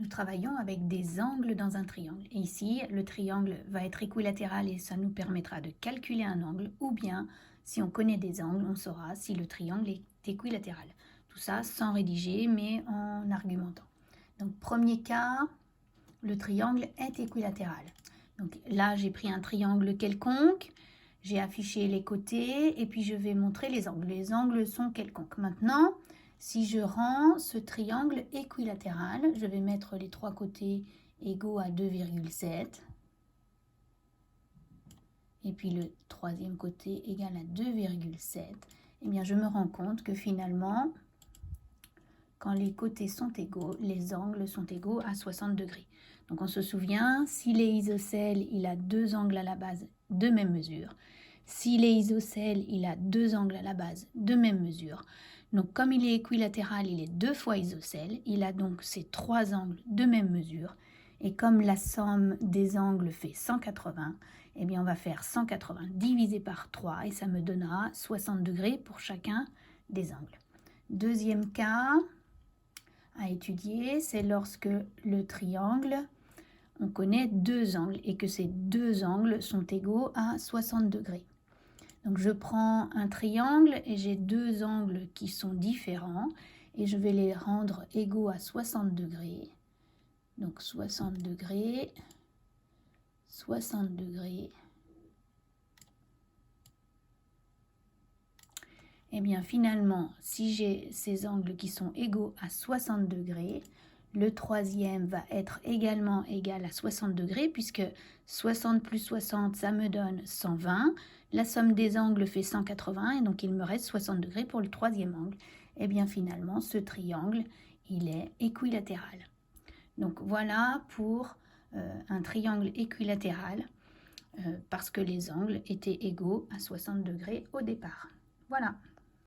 nous travaillons avec des angles dans un triangle. Et ici, le triangle va être équilatéral et ça nous permettra de calculer un angle, ou bien, si on connaît des angles, on saura si le triangle est équilatéral. Tout ça sans rédiger, mais en argumentant. Donc, premier cas, le triangle est équilatéral. Donc là, j'ai pris un triangle quelconque, j'ai affiché les côtés et puis je vais montrer les angles. Les angles sont quelconques. Maintenant, si je rends ce triangle équilatéral, je vais mettre les trois côtés égaux à 2,7. Et puis le troisième côté égal à 2,7. Eh bien, je me rends compte que finalement, quand les côtés sont égaux, les angles sont égaux à 60 degrés. Donc on se souvient, s'il est isocèle, il a deux angles à la base de même mesure. S'il est isocèle, il a deux angles à la base de même mesure. Donc comme il est équilatéral, il est deux fois isocèle. Il a donc ces trois angles de même mesure. Et comme la somme des angles fait 180, eh bien on va faire 180 divisé par 3 et ça me donnera 60 degrés pour chacun des angles. Deuxième cas à étudier, c'est lorsque le triangle, on connaît deux angles et que ces deux angles sont égaux à 60 degrés. Donc je prends un triangle et j'ai deux angles qui sont différents et je vais les rendre égaux à 60 degrés. Donc 60 degrés, 60 degrés. Et bien finalement, si j'ai ces angles qui sont égaux à 60 degrés, le troisième va être également égal à 60 degrés puisque 60 plus 60, ça me donne 120. La somme des angles fait 180 et donc il me reste 60 degrés pour le troisième angle. Et bien finalement, ce triangle, il est équilatéral. Donc voilà pour un triangle équilatéral parce que les angles étaient égaux à 60 degrés au départ. Voilà.